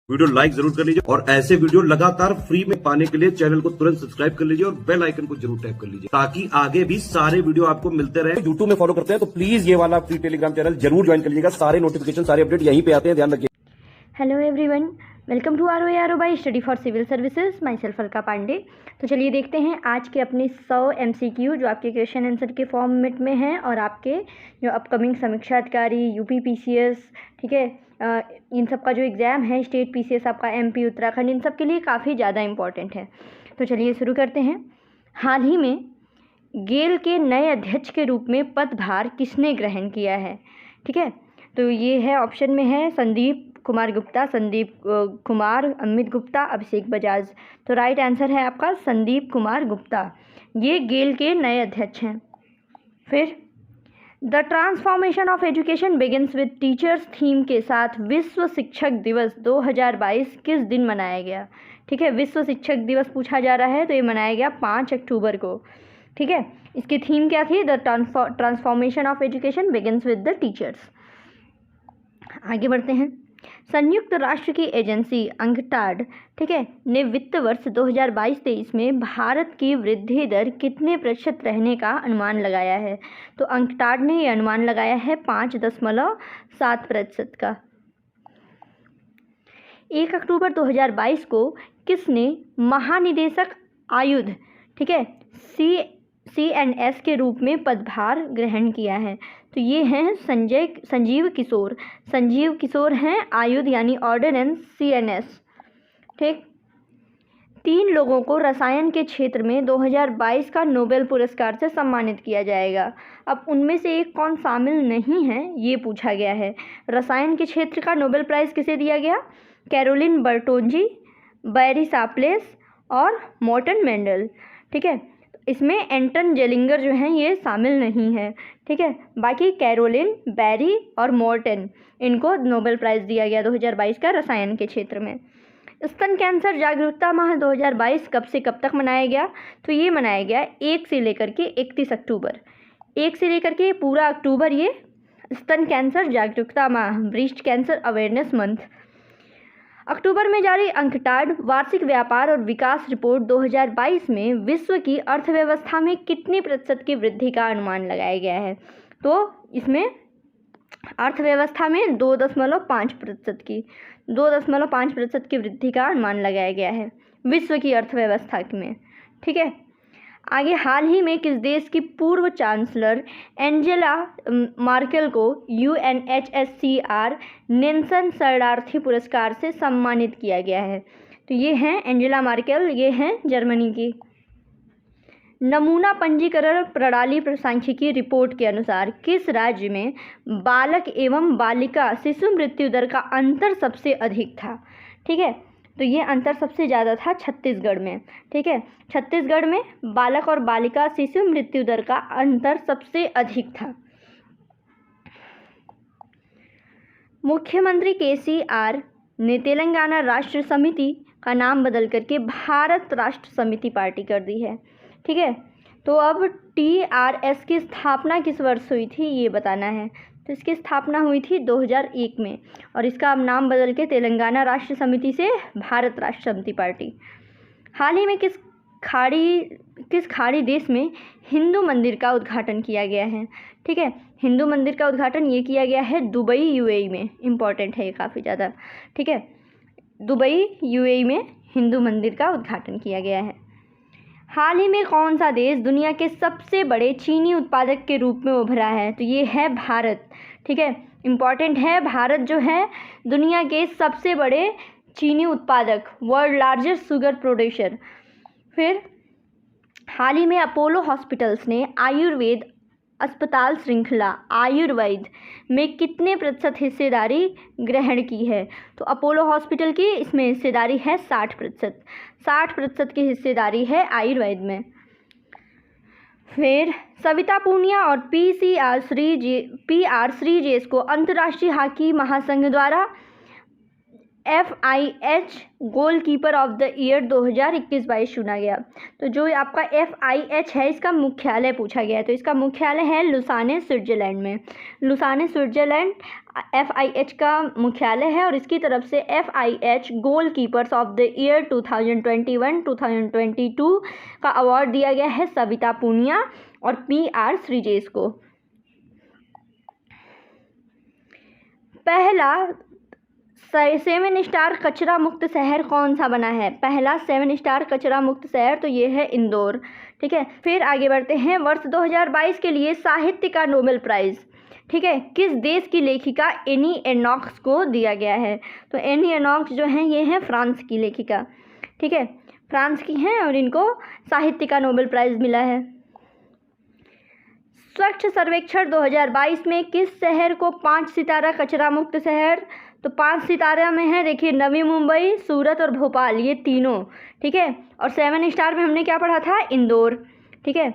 Video like जरूर कर लीजिए और ऐसे वीडियो लगातार फ्री में पाने के लिए चैनल को तुरंत सब्सक्राइब कर लीजिए और बेल आइकन को जरूर टैप कर लीजिए ताकि आगे भी सारे वीडियो आपको मिलते रहे। यूट्यूब में फॉलो करते हैं तो प्लीज ये वाला फ्री टेलीग्राम चैनल जरूर ज्वाइन कर लीजिएगा। सारे नोटिफिकेशन सारे अपडेट यहीं पे आते हैं, ध्यान रखिए। Hello everyone, welcome to R by study for civil services, myself Alka Pandey. तो चलिए देखते हैं आज के अपने 100 MCQ जो आपके क्वेश्चन आंसर के फॉर्मेट में हैं और आपके जो अपकमिंग समीक्षा अधिकारी, यूपी PCS, ठीक है, इन सब का जो एग्ज़ाम है, स्टेट PCS आपका MP उत्तराखंड, इन सब के लिए काफ़ी ज़्यादा इम्पॉर्टेंट है। तो चलिए शुरू करते हैं। हाल ही में गेल के नए अध्यक्ष के रूप में पदभार किसने ग्रहण किया है? ठीक है, तो ये है ऑप्शन में है संदीप कुमार गुप्ता, संदीप कुमार, अमित गुप्ता, अभिषेक बजाज। तो राइट आंसर है आपका संदीप कुमार गुप्ता, ये गेल के नए अध्यक्ष हैं। फिर the transformation of education begins with teachers theme के साथ विश्व शिक्षक दिवस 2022 किस दिन मनाया गया? ठीक है, विश्व शिक्षक दिवस पूछा जा रहा है तो ये मनाया गया 5 अक्टूबर को। ठीक है, इसकी थीम क्या थी? The transformation of education begins with the teachers. आगे बढ़ते हैं। संयुक्त राष्ट्र की एजेंसी अंकटाड, ठीक है, ने वित्त वर्ष 2022-23 में भारत की वृद्धि दर कितने प्रतिशत रहने का अनुमान लगाया है? तो अंकटाड ने यह अनुमान लगाया है 5.7% का। 1 अक्टूबर 2022 को किसने महानिदेशक आयुध, ठीक है, CNS के रूप में पदभार ग्रहण किया है? तो ये हैं संजीव किशोर। संजीव किशोर हैं आयुध यानी ऑर्डिनेंस CNS। ठीक, 3 लोगों को रसायन के क्षेत्र में 2022 का नोबेल पुरस्कार से सम्मानित किया जाएगा। अब उनमें से एक कौन शामिल नहीं है ये पूछा गया है। रसायन के क्षेत्र का नोबेल प्राइज़ किसे दिया गया? कैरोलिन बर्टोंजी, बैरी सापलेस और मॉर्टन मेंडल। ठीक है, इसमें एंटन जेलिंगर जो हैं ये शामिल नहीं है। ठीक है, बाकी कैरोलिन, बैरी और मॉर्टन, इनको नोबेल प्राइज़ दिया गया 2022 का रसायन के क्षेत्र में। स्तन कैंसर जागरूकता माह 2022 कब से कब तक मनाया गया? तो ये मनाया गया 1 से लेकर के 31 अक्टूबर। 1 से लेकर के पूरा अक्टूबर ये स्तन कैंसर जागरूकता माह, ब्रेस्ट कैंसर अवेयरनेस मंथ। अक्टूबर में जारी अंकटाड वार्षिक व्यापार और विकास रिपोर्ट 2022 में विश्व की अर्थव्यवस्था में कितनी प्रतिशत की वृद्धि का अनुमान लगाया गया है? तो इसमें अर्थव्यवस्था में 2.5% की वृद्धि का अनुमान लगाया गया है विश्व की अर्थव्यवस्था में। ठीक है, आगे हाल ही में किस देश की पूर्व चांसलर एंजेला मार्केल को UNHCR नेल्सन शरणार्थी पुरस्कार से सम्मानित किया गया है? तो ये हैं एंजेला मार्केल, ये हैं जर्मनी की। नमूना पंजीकरण प्रणाली सांख्यिकी रिपोर्ट के अनुसार किस राज्य में बालक एवं बालिका शिशु मृत्यु दर का अंतर सबसे अधिक था? ठीक है, तो ये अंतर सबसे ज़्यादा था छत्तीसगढ़ में। ठीक है, छत्तीसगढ़ में बालक और बालिका शिशु मृत्यु दर का अंतर सबसे अधिक था। मुख्यमंत्री KCR ने तेलंगाना राष्ट्र समिति का नाम बदल करके भारत राष्ट्र समिति पार्टी कर दी है। ठीक है, तो अब TRS की स्थापना किस वर्ष हुई थी ये बताना है। तो इसकी स्थापना हुई थी 2001 में और इसका अब नाम बदल के तेलंगाना राष्ट्र समिति से भारत राष्ट्र समिति पार्टी। हाल ही में किस खाड़ी देश में हिंदू मंदिर का उद्घाटन किया गया है? ठीक है, हिंदू मंदिर का उद्घाटन ये किया गया है दुबई UAE में। इम्पॉर्टेंट है ये काफ़ी ज़्यादा। ठीक है, दुबई UAE में हिंदू मंदिर का उद्घाटन किया गया है। हाल ही में कौन सा देश दुनिया के सबसे बड़े चीनी उत्पादक के रूप में उभरा है? तो ये है भारत। ठीक है, इम्पॉर्टेंट है, भारत जो है दुनिया के सबसे बड़े चीनी उत्पादक, वर्ल्ड लार्जेस्ट शुगर प्रोड्यूसर। फिर हाल ही में अपोलो हॉस्पिटल्स ने आयुर्वेद अस्पताल श्रृंखला आयुर्वेद में कितने प्रतिशत हिस्सेदारी ग्रहण की है? तो अपोलो हॉस्पिटल की इसमें हिस्सेदारी है 60%। 60% की हिस्सेदारी है आयुर्वेद में। फिर सविता पूनिया और PR श्रीजेश को अंतर्राष्ट्रीय हॉकी महासंघ द्वारा FIH goalkeeper of the year 2021-22 चुना गया। तो जो आपका FIH है इसका मुख्यालय पूछा गया है, तो इसका मुख्यालय है लुसाने स्विट्जरलैंड में। लुसाने स्विट्जरलैंड FIH का मुख्यालय है और इसकी तरफ से FIH goal keepers of the year 2021-2022 का अवार्ड दिया गया है सविता पूनिया और PR श्रीजेश को। पहला 7 स्टार कचरा मुक्त शहर कौन सा बना है? पहला 7 स्टार कचरा मुक्त शहर तो ये है इंदौर। ठीक है, फिर आगे बढ़ते हैं। वर्ष 2022 के लिए साहित्य का नोबेल प्राइज़, ठीक है, किस देश की लेखिका एनी एनॉक्स को दिया गया है? तो एनी एनॉक्स जो हैं ये हैं फ्रांस की लेखिका। ठीक है, फ्रांस की हैं और इनको साहित्य का नोबेल प्राइज़ मिला है। स्वच्छ सर्वेक्षण 2022 में किस शहर को 5 सितारा कचरा मुक्त शहर, तो 5 सितारा में है देखिए नवी मुंबई, सूरत और भोपाल, ये तीनों। ठीक है, और 7 स्टार में हमने क्या पढ़ा था? इंदौर। ठीक है,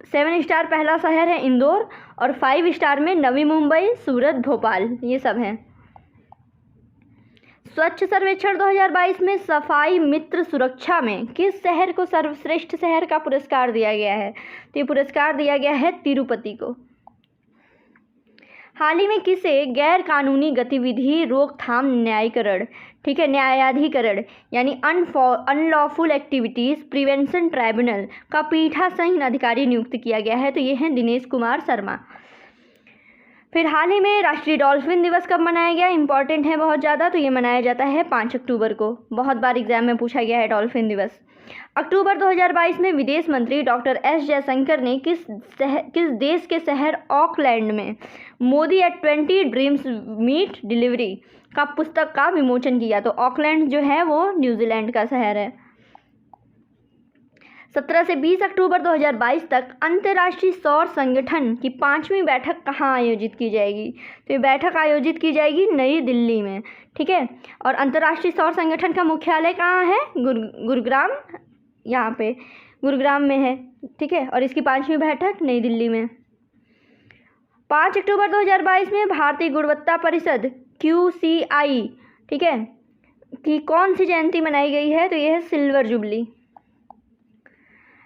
7 स्टार पहला शहर है इंदौर और 5 स्टार में नवी मुंबई, सूरत, भोपाल, ये सब हैं। स्वच्छ सर्वेक्षण 2022 में सफाई मित्र सुरक्षा में किस शहर को सर्वश्रेष्ठ शहर का पुरस्कार दिया गया है? तो ये पुरस्कार दिया गया है तिरुपति को। हाल ही में किसे गैर कानूनी गतिविधि रोकथाम न्यायीकरण, ठीक है, न्यायाधिकरण यानी अनलॉफुल एक्टिविटीज़ प्रिवेंशन ट्राइब्यूनल का पीठासीन अधिकारी नियुक्त किया गया है? तो ये हैं दिनेश कुमार शर्मा। फिर हाल ही में राष्ट्रीय डॉल्फिन दिवस कब मनाया गया? इंपॉर्टेंट है बहुत ज़्यादा, तो ये मनाया जाता है 5 अक्टूबर को। बहुत बार एग्जाम में पूछा गया है डॉल्फिन दिवस। अक्टूबर 2022 में विदेश मंत्री डॉक्टर S जयशंकर ने किस देश के शहर ऑकलैंड में Modi at 20 dreams meet delivery का पुस्तक का विमोचन किया? तो ऑकलैंड जो है वो न्यूजीलैंड का शहर है। 17 से 20 अक्टूबर 2022 तक अंतर्राष्ट्रीय सौर संगठन की 5वीं बैठक कहाँ आयोजित की जाएगी? तो ये बैठक आयोजित की जाएगी नई दिल्ली में। ठीक है, और अंतर्राष्ट्रीय सौर संगठन का मुख्यालय कहाँ है? गुरुग्राम, यहाँ पे गुरुग्राम में है। ठीक है, और इसकी 5वीं बैठक नई दिल्ली में। 5 अक्टूबर 2022 में भारतीय गुणवत्ता परिषद QCI, ठीक है, की कौन सी जयंती मनाई गई है? तो यह है सिल्वर जुबली।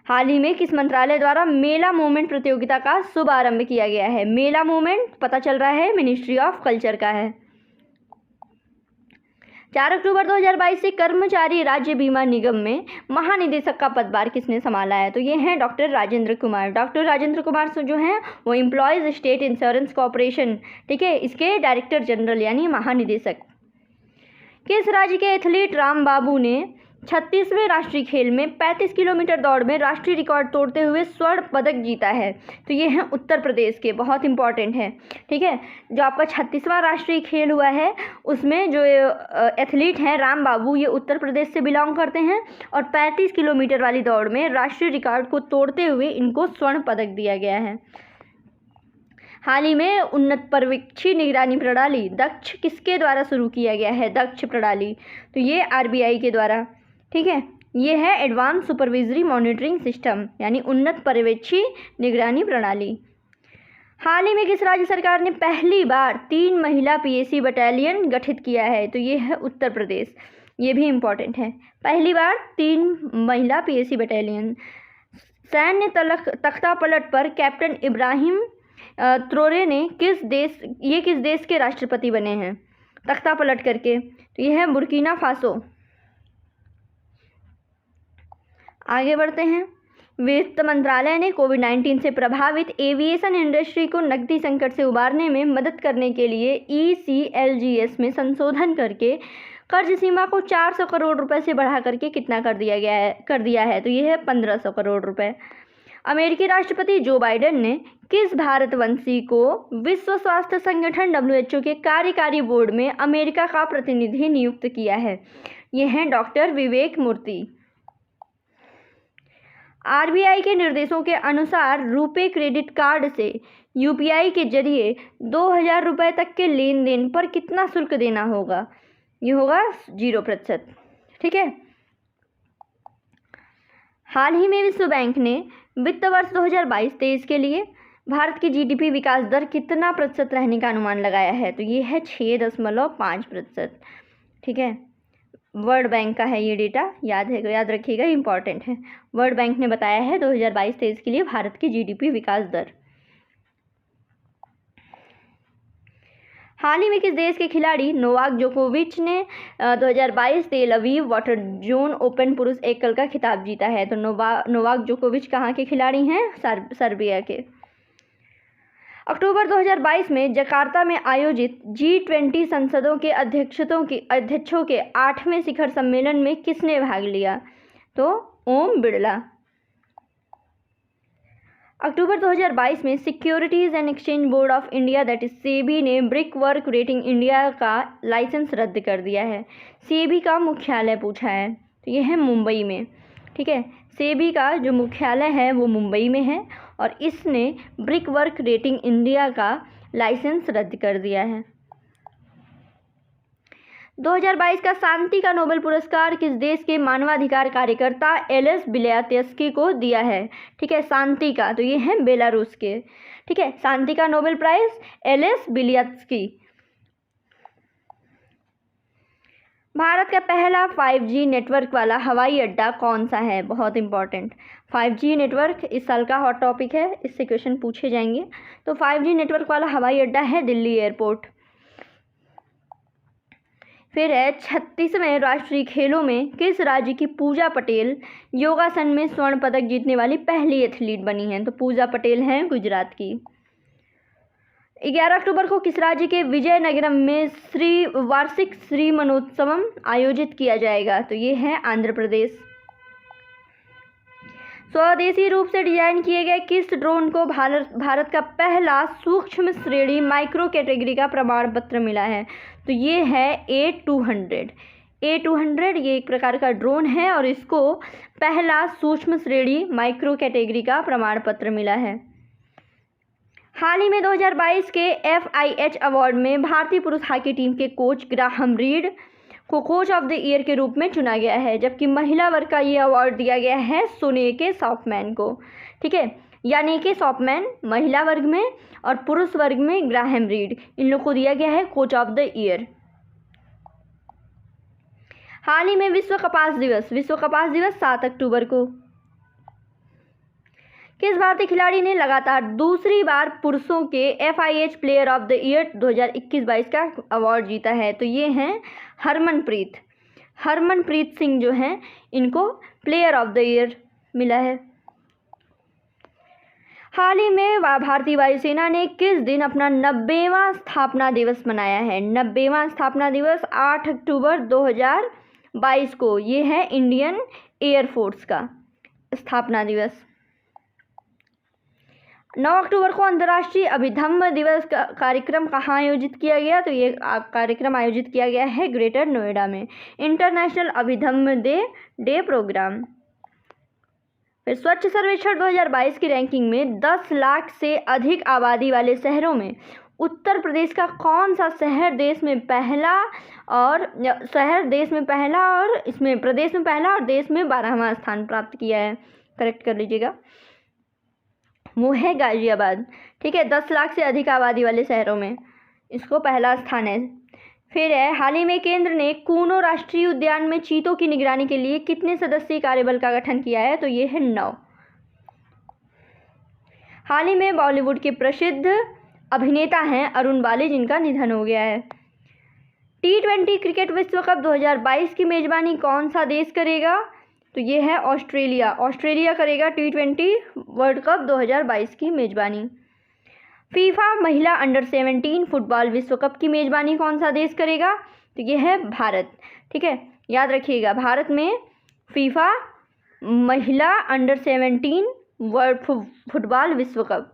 हाल ही में किस मंत्रालय द्वारा मेला मूवमेंट प्रतियोगिता का शुभारंभ किया गया है? मेला मूवमेंट पता चल रहा है मिनिस्ट्री ऑफ कल्चर का है। 4 अक्टूबर 2022 से कर्मचारी राज्य बीमा निगम में महानिदेशक का पदभार किसने संभाला है? तो ये हैं डॉक्टर राजेंद्र कुमार। डॉक्टर राजेंद्र कुमार जो हैं वो एम्प्लॉयज़ स्टेट इंश्योरेंस कॉर्पोरेशन, ठीक है, इसके डायरेक्टर जनरल यानी महानिदेशक। किस राज्य के एथलीट राम बाबू ने 36वें राष्ट्रीय खेल में 35 किलोमीटर दौड़ में राष्ट्रीय रिकॉर्ड तोड़ते हुए स्वर्ण पदक जीता है? तो ये हैं उत्तर प्रदेश के। बहुत इंपॉर्टेंट है। ठीक है, जो आपका 36वां राष्ट्रीय खेल हुआ है उसमें जो एथलीट हैं राम बाबू, ये उत्तर प्रदेश से बिलोंग करते हैं और 35 किलोमीटर वाली दौड़ में राष्ट्रीय रिकॉर्ड को तोड़ते हुए इनको स्वर्ण पदक दिया गया है। हाल ही में उन्नत पर्यवेक्षी निगरानी प्रणाली दक्ष किसके द्वारा शुरू किया गया है? दक्ष प्रणाली, तो ये RBI के द्वारा। ठीक है, ये है एडवांस सुपरविजरी मॉनिटरिंग सिस्टम यानी उन्नत पर्यवेक्षी निगरानी प्रणाली। हाल ही में किस राज्य सरकार ने पहली बार 3 महिला PAC बटालियन गठित किया है? तो ये है उत्तर प्रदेश। ये भी इम्पॉर्टेंट है, पहली बार 3 महिला PAC बटालियन। सैन्य तख्ता पलट पर कैप्टन इब्राहिम ट्रोरे ने किस देश के राष्ट्रपति बने हैं तख्ता पलट करके? तो ये है बुर्किना फासो। आगे बढ़ते हैं। वित्त मंत्रालय ने कोविड-19 से प्रभावित एविएशन इंडस्ट्री को नकदी संकट से उबारने में मदद करने के लिए ECLGS में संशोधन करके कर्ज सीमा को 400 करोड़ रुपए से बढ़ा करके कितना कर दिया है? तो ये है 1500 करोड़ रुपए। अमेरिकी राष्ट्रपति जो बाइडेन ने किस भारतवंशी को विश्व स्वास्थ्य संगठन WHO के कार्यकारी बोर्ड में अमेरिका का प्रतिनिधि नियुक्त किया है? ये हैं डॉक्टर विवेक मूर्ति। RBI के निर्देशों के अनुसार रुपे क्रेडिट कार्ड से UPI के जरिए 2000 रुपये तक के लेन देन पर कितना शुल्क देना होगा? ये होगा 0%। ठीक है, हाल ही में विश्व बैंक ने वित्त वर्ष 2022-23 के लिए भारत की GDP विकास दर कितना प्रतिशत रहने का अनुमान लगाया है? तो ये है 6.5%। ठीक है, वर्ल्ड बैंक का है ये डेटा, याद रखिएगा, इंपॉर्टेंट है। वर्ल्ड बैंक ने बताया है 2022-23 के लिए भारत की GDP विकास दर। हाल ही में किस देश के खिलाड़ी नोवाक जोकोविच ने 2022 तेल अवीव वाटर जोन ओपन पुरुष एकल का खिताब जीता है? तो नोवाक जोकोविच कहाँ के खिलाड़ी हैं? सर्बिया के। अक्टूबर 2022 में जकार्ता में आयोजित G20 संसदों के अध्यक्षों के 8वें शिखर सम्मेलन में किसने भाग लिया? तो ओम बिड़ला। अक्टूबर 2022 में securities and exchange board of India that is SEBI ने ब्रिक वर्क रेटिंग इंडिया का लाइसेंस रद्द कर दिया है। सेबी का मुख्यालय पूछा है, तो ये है मुंबई में। ठीक है, सेबी का जो मुख्यालय है वो मुंबई में है और इसने ब्रिक वर्क रेटिंग इंडिया का लाइसेंस रद्द कर दिया है। 2022 का शांति का नोबेल पुरस्कार किस देश के मानवाधिकार कार्यकर्ता एलेस बिल्यात्स्की को दिया है? ठीक है, शांति का, तो ये है बेलारूस के। ठीक है, शांति का नोबेल प्राइज एलेस बिल्यात्स्की। भारत का पहला 5G नेटवर्क वाला हवाई अड्डा कौन सा है? बहुत इंपॉर्टेंट, 5G नेटवर्क इस साल का हॉट टॉपिक है, इससे क्वेश्चन पूछे जाएंगे। तो 5G नेटवर्क वाला हवाई अड्डा है दिल्ली एयरपोर्ट। फिर है 36वें राष्ट्रीय खेलों में किस राज्य की पूजा पटेल योगासन में स्वर्ण पदक जीतने वाली पहली एथलीट बनी हैं? तो पूजा पटेल हैं गुजरात की। 11 अक्टूबर को किस राज्य के विजयनगरम में वार्षिक श्री मनोत्सवम आयोजित किया जाएगा? तो ये है आंध्र प्रदेश। स्वदेशी रूप से डिजाइन किए गए किस ड्रोन को भारत का पहला सूक्ष्म श्रेणी माइक्रो कैटेगरी का प्रमाण पत्र मिला है? तो ये है A200। A200 ये एक प्रकार का ड्रोन है और इसको पहला सूक्ष्म श्रेणी माइक्रो कैटेगरी का प्रमाण पत्र मिला है। हाल ही में 2022 के FIH अवार्ड में भारतीय पुरुष हॉकी टीम के कोच ग्राहम रीड को कोच ऑफ द ईयर के रूप में चुना गया है, जबकि महिला वर्ग का ये अवार्ड दिया गया है सोनेके सॉफ्टमैन को। ठीक है, यानी कि सॉफ्टमैन महिला वर्ग में और पुरुष वर्ग में ग्राहम रीड, इन लोग को दिया गया है कोच ऑफ द ईयर। हाल ही में विश्व कपास दिवस 7 अक्टूबर को किस भारतीय खिलाड़ी ने लगातार दूसरी बार पुरुषों के FIH player of the year 2021-22 का अवार्ड जीता है? तो ये हैं हरमनप्रीत सिंह जो हैं, इनको प्लेयर ऑफ द ईयर मिला है। हाल ही में भारतीय वायुसेना ने किस दिन अपना 90वां स्थापना दिवस मनाया है? 90वां स्थापना दिवस 8 अक्टूबर 2022 को, ये है इंडियन एयरफोर्स का स्थापना दिवस। 9 अक्टूबर को अंतर्राष्ट्रीय अभिधम्म दिवस का कार्यक्रम कहाँ आयोजित किया गया? तो ये कार्यक्रम आयोजित किया गया है ग्रेटर नोएडा में, इंटरनेशनल अभिधम्म डे प्रोग्राम। फिर स्वच्छ सर्वेक्षण 2022 की रैंकिंग में 10 लाख से अधिक आबादी वाले शहरों में उत्तर प्रदेश का कौन सा शहर देश में पहला और इसमें प्रदेश में पहला और देश में 12वां स्थान प्राप्त किया है? करेक्ट कर लीजिएगा, वो है गाजियाबाद। ठीक है, 10 लाख से अधिक आबादी वाले शहरों में इसको पहला स्थान है। फिर है हाल ही में केंद्र ने कूनो राष्ट्रीय उद्यान में चीतों की निगरानी के लिए कितने सदस्यीय कार्यबल का गठन किया है? तो ये है 9। हाल ही में बॉलीवुड के प्रसिद्ध अभिनेता हैं अरुण बाली, जिनका निधन हो गया है। T20 क्रिकेट विश्व कप 2022 की मेजबानी कौन सा देश करेगा? तो ये है ऑस्ट्रेलिया करेगा T20 वर्ल्ड कप 2022 की मेजबानी। फीफा महिला अंडर 17 फुटबॉल विश्व कप की मेजबानी कौन सा देश करेगा? तो ये है भारत। ठीक है, याद रखिएगा, भारत में फीफा महिला अंडर 17 वर्ल्ड फुटबॉल विश्व कप।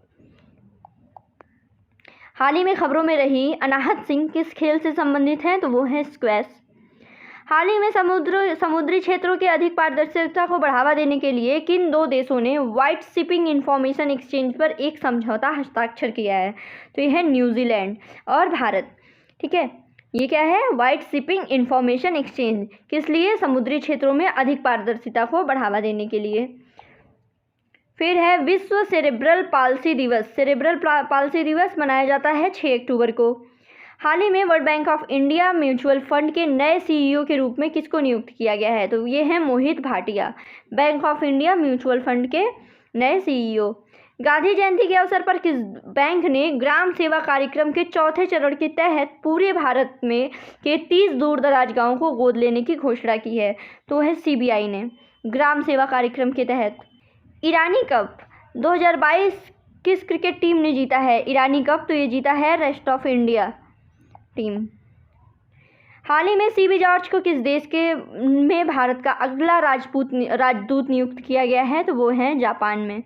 हाल ही में खबरों में रही अनाहत सिंह किस खेल से संबंधित हैं? तो वो है स्क्वैश। हाल ही में समुद्री क्षेत्रों के अधिक पारदर्शिता को बढ़ावा देने के लिए किन 2 देशों ने व्हाइट शिपिंग इंफॉर्मेशन एक्सचेंज पर एक समझौता हस्ताक्षर किया है? तो ये है न्यूजीलैंड और भारत। ठीक है, ये क्या है? White shipping information exchange. किस लिए? समुद्री क्षेत्रों में अधिक पारदर्शिता को बढ़ावा देने के लिए। फिर है विश्व सेरेब्रल पाल्सी दिवस मनाया जाता है 6 अक्टूबर को। हाल ही में world bank of India mutual fund के नए CEO के रूप में किसको नियुक्त किया गया है? तो ये है Mohit Bhatia, bank of India mutual fund के नए CEO। गांधी जयंती के अवसर पर किस बैंक ने ग्राम सेवा कार्यक्रम के चौथे चरण के तहत पूरे भारत में के 30 दूर दराज गाँवों को गोद लेने की घोषणा की है? तो है सीबीआई ने, ग्राम सेवा कार्यक्रम के तहत। ईरानी कप 2022 किस क्रिकेट टीम ने जीता है? ईरानी कप तो ये जीता है रेस्ट ऑफ इंडिया टीम। हाल ही में सीबी जॉर्ज को किस देश के में भारत का अगला राजदूत नियुक्त किया गया है? तो वो है जापान में।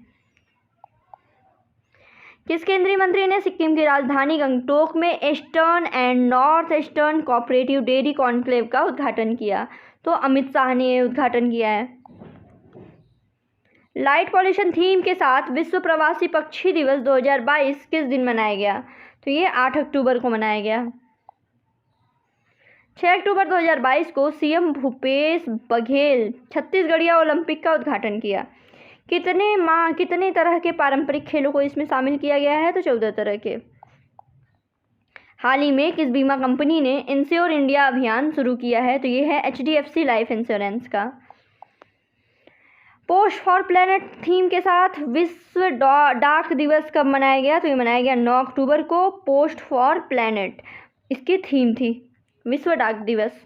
किस केंद्रीय मंत्री ने सिक्किम की राजधानी गंगटोक में eastern and north eastern cooperative dairy conclave का उद्घाटन किया? तो अमित शाह ने उद्घाटन किया है। लाइट पॉल्यूशन थीम के साथ विश्व प्रवासी पक्षी दिवस 2022 किस दिन मनाया गया? तो ये 8 अक्टूबर को मनाया गया। 6 अक्टूबर 2022 को सीएम भूपेश बघेल छत्तीसगढ़िया ओलंपिक का उद्घाटन किया। कितने तरह के पारंपरिक खेलों को इसमें शामिल किया गया है? तो 14 तरह के। हाल ही में किस बीमा कंपनी ने इंश्योर इंडिया अभियान शुरू किया है? तो ये है HDFC लाइफ इंश्योरेंस का। पोस्ट फॉर प्लेनेट थीम के साथ विश्व डाक दिवस कब मनाया गया? तो ये मनाया गया 9 अक्टूबर को। पोस्ट फॉर प्लेनेट इसकी थीम थी, विश्व डाक दिवस।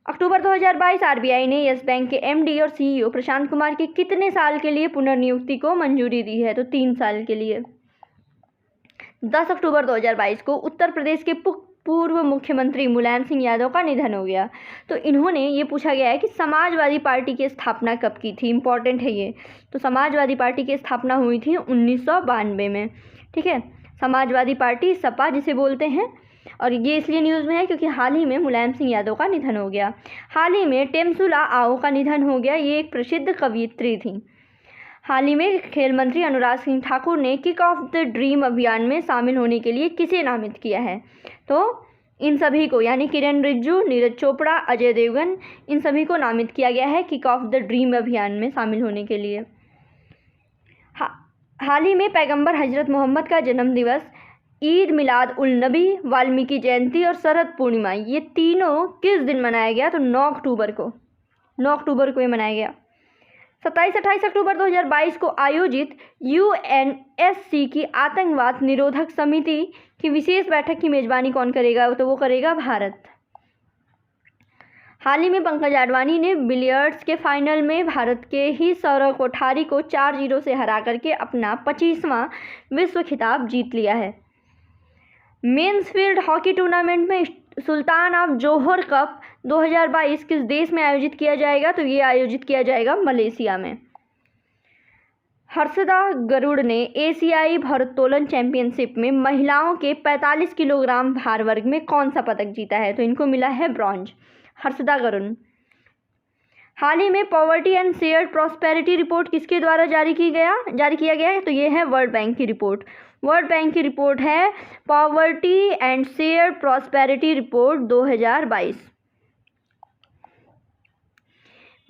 अक्टूबर 2022 आरबीआई ने यस बैंक के एमडी और सीईओ प्रशांत कुमार की कितने साल के लिए पुनर्नियुक्ति को मंजूरी दी है? तो 3 साल के लिए। 10 अक्टूबर 2022 को उत्तर प्रदेश के पूर्व मुख्यमंत्री मुलायम सिंह यादव का निधन हो गया। तो इन्होंने ये पूछा गया है कि समाजवादी पार्टी की स्थापना कब की थी? इंपॉर्टेंट है ये। तो समाजवादी पार्टी की स्थापना हुई थी 1992 में। ठीक है, समाजवादी पार्टी सपा जिसे बोलते हैं। और ये इसलिए न्यूज़ में है क्योंकि हाल ही में मुलायम सिंह यादव का निधन हो गया। हाल ही में टेमसुला आओ का निधन हो गया। ये एक प्रसिद्ध कवयित्री थी। हाल ही में खेल मंत्री अनुराग सिंह ठाकुर ने किक ऑफ द ड्रीम अभियान में शामिल होने के लिए किसे नामित किया है? तो इन सभी को, यानी किरण रिजिजू, नीरज चोपड़ा, अजय देवगन, इन सभी को नामित किया गया है किक ऑफ द ड्रीम अभियान में शामिल होने के लिए। हाल ही में पैगंबर हजरत मोहम्मद का जन्म दिवस, ईद मिलाद उल नबी, वाल्मीकि जयंती और शरद पूर्णिमा, ये तीनों किस दिन मनाया गया? तो 9 अक्टूबर को। 9 अक्टूबर को ये मनाया गया। 27-28 अक्टूबर 2022 को आयोजित UNSC की आतंकवाद निरोधक समिति की विशेष बैठक की मेजबानी कौन करेगा? तो वो करेगा भारत। हाल ही में पंकज आडवाणी ने बिलियर्ड्स के फाइनल में भारत के ही सौरव कोठारी को 4-0 से हरा करके अपना 25वां विश्व खिताब जीत लिया है। मेंस फील्ड हॉकी टूर्नामेंट में सुल्तान ऑफ जोहोर कप 2022 किस देश में आयोजित किया जाएगा? तो ये आयोजित किया जाएगा मलेशिया में। हर्षदा गरुड़ ने एशियाई भारोत्तोलन चैंपियनशिप में महिलाओं के 45 किलोग्राम भार वर्ग में कौन सा पदक जीता है? तो इनको मिला है ब्रॉन्ज, हर्षदा गरुड़। हाल ही में poverty and shared prosperity report किसके द्वारा जारी किया गया है? तो ये है वर्ल्ड बैंक की रिपोर्ट। वर्ल्ड बैंक की रिपोर्ट है poverty and shared prosperity report 2022।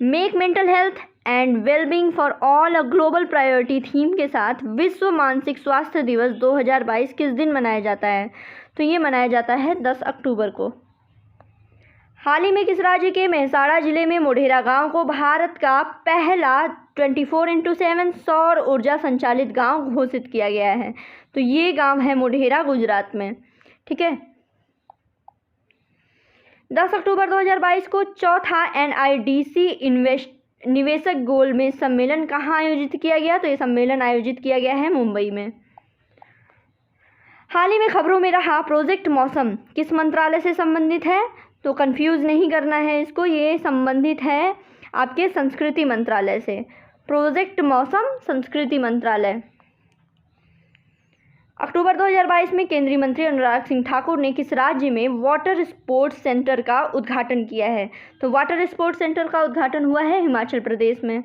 Make mental health and wellbeing for all a global priority theme के साथ विश्व मानसिक स्वास्थ्य दिवस 2022 किस दिन मनाया जाता है? तो ये मनाया जाता है 10 अक्टूबर को। हाल ही में किस राज्य के मेहसाणा जिले में मोढेरा गांव को भारत का पहला 24x7 सौर ऊर्जा संचालित गांव घोषित किया गया है? तो ये गांव है मोढेरा, गुजरात में। ठीक है। 10 अक्टूबर 2022 को चौथा NIDC निवेशक गोलमेज सम्मेलन कहाँ आयोजित किया गया? तो ये सम्मेलन आयोजित किया गया है मुंबई में। हाल ही में खबरों में रहा प्रोजेक्ट मौसम किस मंत्रालय से संबंधित है? तो कंफ्यूज नहीं करना है इसको, ये संबंधित है आपके संस्कृति मंत्रालय से। प्रोजेक्ट मौसम संस्कृति मंत्रालय। अक्टूबर 2022 में केंद्रीय मंत्री अनुराग सिंह ठाकुर ने किस राज्य में वाटर स्पोर्ट्स सेंटर का उद्घाटन किया है? तो वाटर स्पोर्ट्स सेंटर का उद्घाटन हुआ है हिमाचल प्रदेश में।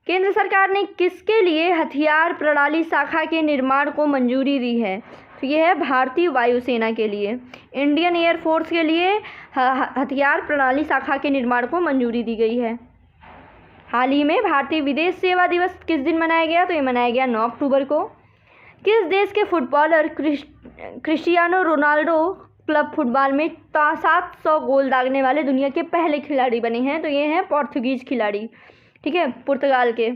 केंद्र सरकार ने किसके लिए हथियार प्रणाली शाखा के निर्माण को मंजूरी दी है? तो ये है भारतीय वायुसेना के लिए, इंडियन एयरफोर्स के लिए हथियार प्रणाली शाखा के निर्माण को मंजूरी दी गई है। हाल ही में भारतीय विदेश सेवा दिवस किस दिन मनाया गया? तो ये मनाया गया 9 अक्टूबर को। किस देश के footballer Cristiano Ronaldo club football में 700 गोल दागने वाले दुनिया के पहले खिलाड़ी बने हैं? तो ये हैं पोर्तुगीज खिलाड़ी। ठीक है, पुर्तगाल के।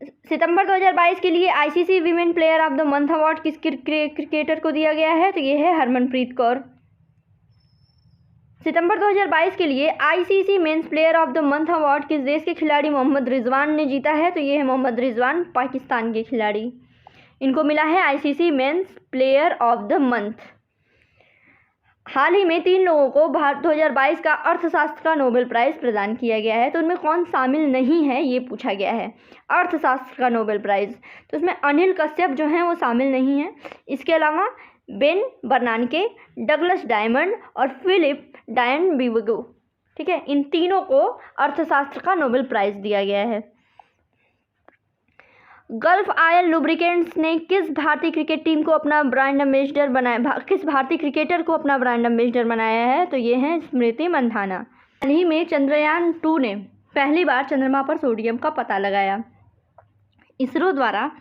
सितंबर 2022 के लिए ICC women player of the month award किस क्रिकेटर को दिया गया है? तो ये है हरमनप्रीत कौर। सितंबर 2022 के लिए ICC men's player of the month award किस देश के खिलाड़ी मोहम्मद रिजवान ने जीता है? तो ये है मोहम्मद रिजवान, पाकिस्तान के खिलाड़ी। इनको मिला है ICC men's player of the month. हाल ही में 3 लोगों को भारत 2022 का अर्थशास्त्र का नोबेल प्राइज़ प्रदान किया गया है, तो उनमें कौन शामिल नहीं है ये पूछा गया है। अर्थशास्त्र का नोबेल प्राइज़, तो उसमें अनिल कश्यप जो हैं वो शामिल नहीं हैं। इसके अलावा बेन बर्नानके, डगलस डायमंड और फिलिप डायनबीगो, ठीक है, इन तीनों को अर्थशास्त्र का नोबेल प्राइज़ दिया गया है। गल्फ ऑयल लुब्रिकेंट्स ने किस भारतीय क्रिकेट टीम को अपना ब्रांड एम्बेसडर बनाया, किस भारतीय क्रिकेटर को अपना ब्रांड एम्बेसडर बनाया है? तो ये है स्मृति मंधाना। हाल ही में चंद्रयान 2 ने पहली बार चंद्रमा पर सोडियम का पता लगाया। इसरो द्वारा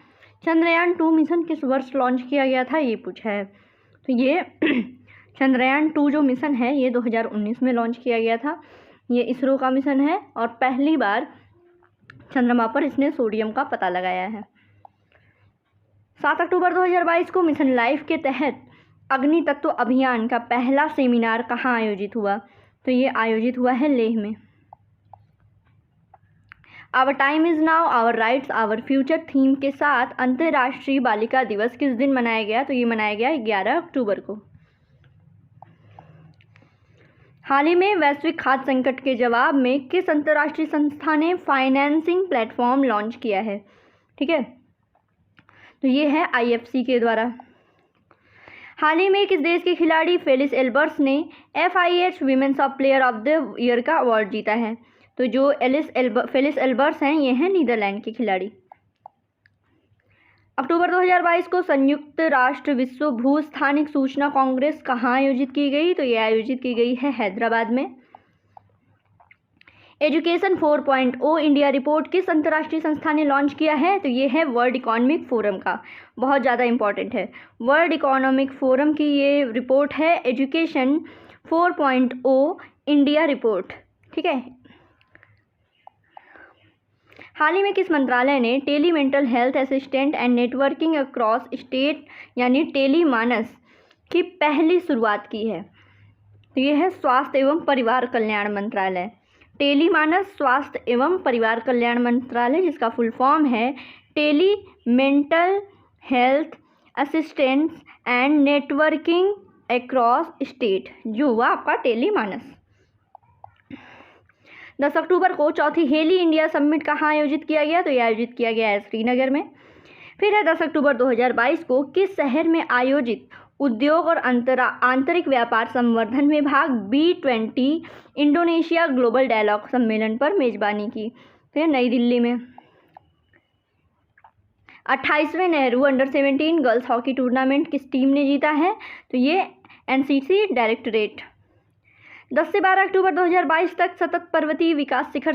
चंद्रयान 2 मिशन किस वर्ष लॉन्च किया गया था ये पूछा है। तो ये चंद्रयान 2 जो मिशन है ये 2019 में लॉन्च किया गया था। ये इसरो का मिशन है और पहली बार चंद्रमा पर इसने सोडियम का पता लगाया है। 7 अक्टूबर 2022 को मिशन लाइफ के तहत अग्नि तत्व अभियान का पहला सेमिनार कहाँ आयोजित हुआ? तो ये आयोजित हुआ है लेह में। Our time is now, our rights, our future theme के साथ अंतर्राष्ट्रीय बालिका दिवस किस दिन मनाया गया? तो ये मनाया गया 11 अक्टूबर को। हाल ही में वैश्विक खाद्य संकट के जवाब में किस अंतर्राष्ट्रीय संस्था ने फाइनेंसिंग प्लेटफॉर्म लॉन्च किया है? ठीक है, तो ये है आईएफसी के द्वारा। हाल ही में किस देश के खिलाड़ी फेलिस एल्बर्स ने FIH women's of player of the year का अवार्ड जीता है? तो जो फेलिस एल्बर्स हैं ये हैं नीदरलैंड के खिलाड़ी। अक्टूबर 2022 को संयुक्त राष्ट्र विश्व भूस्थानिक सूचना कांग्रेस कहाँ आयोजित की गई? तो ये आयोजित की गई है हैदराबाद में। एजुकेशन 4.0 इंडिया रिपोर्ट किस अंतर्राष्ट्रीय संस्था ने लॉन्च किया है? तो ये है वर्ल्ड इकोनॉमिक फोरम का, बहुत ज़्यादा इंपॉर्टेंट है। वर्ल्ड इकोनॉमिक फोरम की ये रिपोर्ट है एजुकेशन 4.0 इंडिया रिपोर्ट, ठीक है। हाल ही में किस मंत्रालय ने tele mental health assistant and networking across state यानी टेली मानस की पहली शुरुआत की है? तो ये है स्वास्थ्य एवं परिवार कल्याण मंत्रालय। टेली मानस स्वास्थ्य एवं परिवार कल्याण मंत्रालय, जिसका फुल फॉर्म है tele mental health assistance and networking across state, जो हुआ आपका टेली मानस। 10 अक्टूबर को चौथी हेली इंडिया समिट कहाँ आयोजित किया गया? तो ये आयोजित किया गया है श्रीनगर में। फिर है 10 अक्टूबर 2022 को किस शहर में आयोजित उद्योग और आंतरिक व्यापार संवर्धन विभाग B20 इंडोनेशिया ग्लोबल डायलॉग सम्मेलन पर मेजबानी की? फिर नई दिल्ली में। 28वें नेहरू अंडर-17 गर्ल्स हॉकी टूर्नामेंट किस टीम ने जीता है? तो ये NCC डायरेक्टरेट। 10 से 12 अक्टूबर 2022 तक सतत पर्वतीय विकास शिखर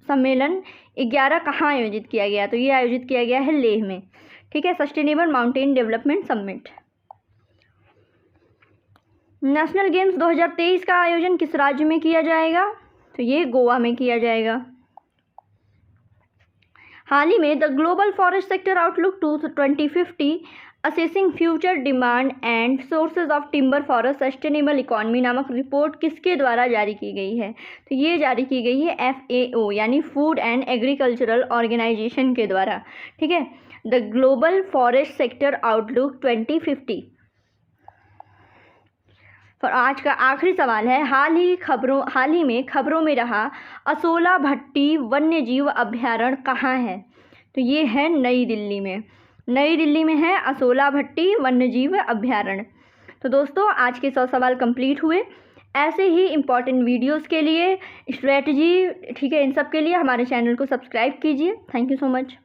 सम्मेलन 11 कहाँ आयोजित किया गया? तो ये आयोजित किया गया है लेह में, ठीक है। Sustainable mountain development summit. National games 2023 का आयोजन किस राज्य में किया जाएगा? तो ये गोवा में किया जाएगा। हाल ही में the global forest sector outlook 2050 assessing future demand and sources of timber for a sustainable economy नामक रिपोर्ट किसके द्वारा जारी की गई है? तो ये जारी की गई है FAO यानी फूड एंड एग्रीकल्चरल ऑर्गेनाइजेशन के द्वारा, ठीक है। The global forest sector outlook 2050। और आज का आखिरी सवाल है, हाल ही में खबरों में रहा असोला भट्टी वन्यजीव अभ्यारण्य कहाँ है? तो ये है नई दिल्ली में। नई दिल्ली में है असोला भट्टी वन्यजीव अभ्यारण्य। तो दोस्तों आज के 100 सवाल कंप्लीट हुए। ऐसे ही इम्पॉर्टेंट वीडियोस के लिए, स्ट्रेटजी, ठीक है, इन सब के लिए हमारे चैनल को सब्सक्राइब कीजिए। Thank you so much.